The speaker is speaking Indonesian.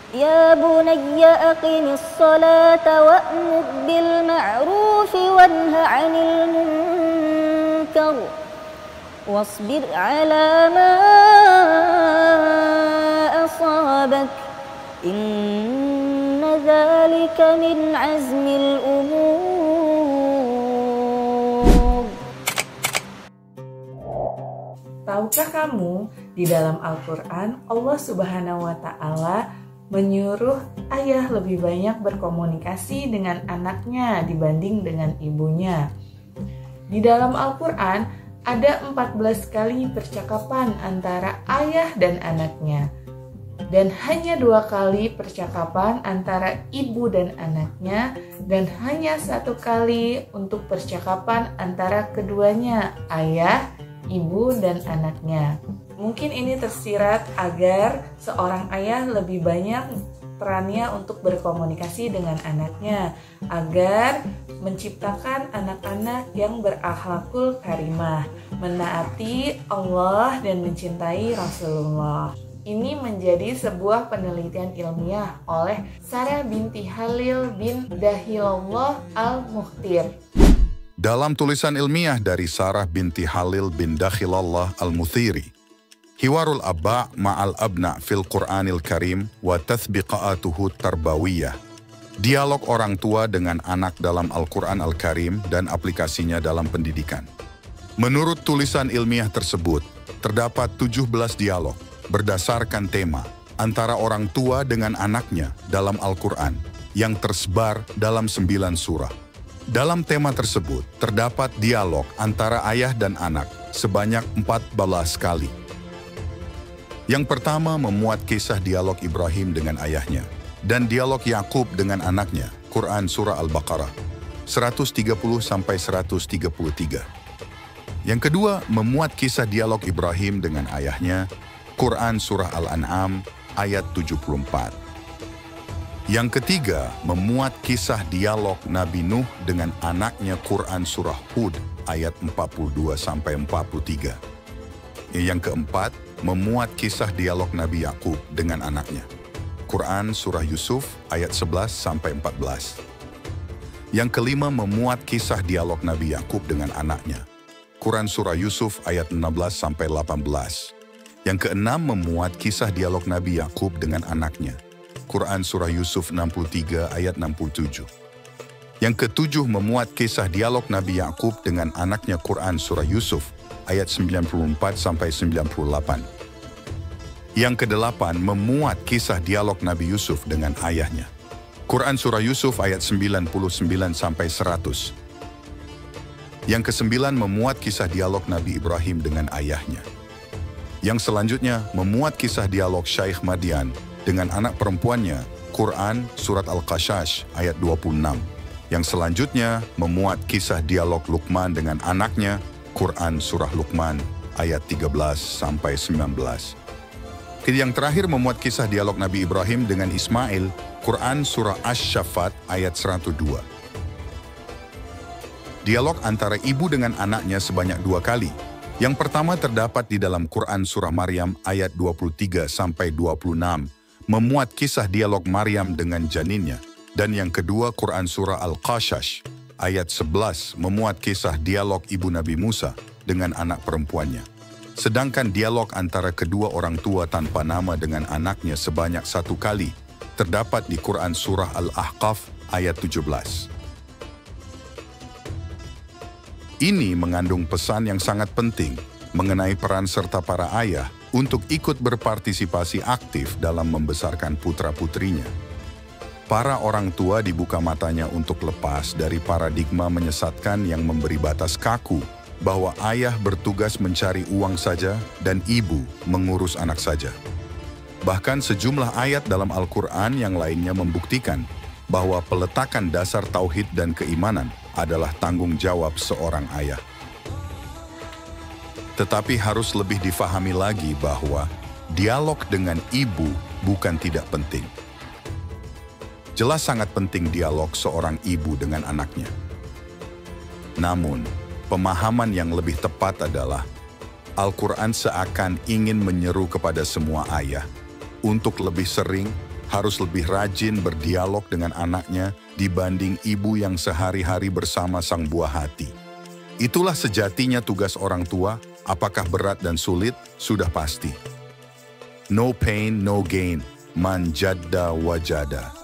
يا بني أقم الصلاة وأمر بالمعروف وانه عن المنكر واصبر على ما أصابك إن ذلك من عزم الأمور. Tahukah kamu, di dalam Al-Quran Allah Subhanahu wa Ta'ala menyuruh ayah lebih banyak berkomunikasi dengan anaknya dibanding dengan ibunya. Di dalam Al-Quran ada 14 kali percakapan antara ayah dan anaknya, dan hanya 2 kali percakapan antara ibu dan anaknya, dan hanya 1 kali untuk percakapan antara keduanya, ayah, ibu, dan anaknya. Mungkin ini tersirat agar seorang ayah lebih banyak perannya untuk berkomunikasi dengan anaknya, agar menciptakan anak-anak yang berakhlakul karimah, menaati Allah dan mencintai Rasulullah. Ini menjadi sebuah penelitian ilmiah oleh Sarah binti Halil bin Dahilallah al-Mukhtir. Dalam tulisan ilmiah dari Sarah binti Halil bin Dakhilallah al-Muthiri, Hiwarul Abba' ma'al abna fil Qur'anil Karim wa tathbiqa'atuhu tarbawiyah. Dialog orang tua dengan anak dalam Al-Quran Al-Karim dan aplikasinya dalam pendidikan. Menurut tulisan ilmiah tersebut, terdapat 17 dialog berdasarkan tema antara orang tua dengan anaknya dalam Al-Quran yang tersebar dalam 9 surah. Dalam tema tersebut, terdapat dialog antara ayah dan anak sebanyak 14 kali. Yang pertama memuat kisah dialog Ibrahim dengan ayahnya dan dialog Yakub dengan anaknya, Quran Surah Al-Baqarah 130-133. Yang kedua memuat kisah dialog Ibrahim dengan ayahnya, Quran Surah Al-An'am ayat 74. Yang ketiga memuat kisah dialog Nabi Nuh dengan anaknya, Quran Surah Hud ayat 42-43. Yang keempat, memuat kisah dialog Nabi Yakub dengan anaknya, Quran Surah Yusuf ayat 11-14. Yang kelima, memuat kisah dialog Nabi Yakub dengan anaknya, Quran Surah Yusuf ayat 16-18. Yang keenam, memuat kisah dialog Nabi Yakub dengan anaknya, Quran Surah Yusuf 63 ayat 67. Yang ketujuh, memuat kisah dialog Nabi Yakub dengan anaknya, Quran Surah Yusuf ayat 94-98. Yang kedelapan, memuat kisah dialog Nabi Yusuf dengan ayahnya, Quran Surah Yusuf ayat 99-100. Yang kesembilan, memuat kisah dialog Nabi Ibrahim dengan ayahnya. Yang selanjutnya, memuat kisah dialog Syekh Madian dengan anak perempuannya, Quran Surat Al-Qasas ayat 26. Yang selanjutnya, memuat kisah dialog Luqman dengan anaknya, Quran Surah Luqman ayat 13-19. Yang terakhir memuat kisah dialog Nabi Ibrahim dengan Ismail, Quran Surah Asy-Syaffat ayat 102. Dialog antara ibu dengan anaknya sebanyak 2 kali. Yang pertama terdapat di dalam Quran Surah Maryam ayat 23-26, memuat kisah dialog Maryam dengan janinnya. Dan yang kedua Quran Surah Al-Qasas ayat 11, memuat kisah dialog ibu Nabi Musa dengan anak perempuannya. Sedangkan dialog antara kedua orang tua tanpa nama dengan anaknya sebanyak 1 kali, terdapat di Quran Surah Al-Ahqaf ayat 17. Ini mengandung pesan yang sangat penting mengenai peran serta para ayah untuk ikut berpartisipasi aktif dalam membesarkan putra-putrinya. Para orang tua dibuka matanya untuk lepas dari paradigma menyesatkan yang memberi batas kaku bahwa ayah bertugas mencari uang saja dan ibu mengurus anak saja. Bahkan sejumlah ayat dalam Al-Quran yang lainnya membuktikan bahwa peletakan dasar tauhid dan keimanan adalah tanggung jawab seorang ayah. Tetapi harus lebih difahami lagi bahwa dialog dengan ibu bukan tidak penting. Jelas sangat penting dialog seorang ibu dengan anaknya. Namun, pemahaman yang lebih tepat adalah Al-Quran seakan ingin menyeru kepada semua ayah untuk lebih sering harus lebih rajin berdialog dengan anaknya dibanding ibu yang sehari-hari bersama sang buah hati. Itulah sejatinya tugas orang tua, apakah berat dan sulit, sudah pasti. No pain, no gain, man jadda wajada.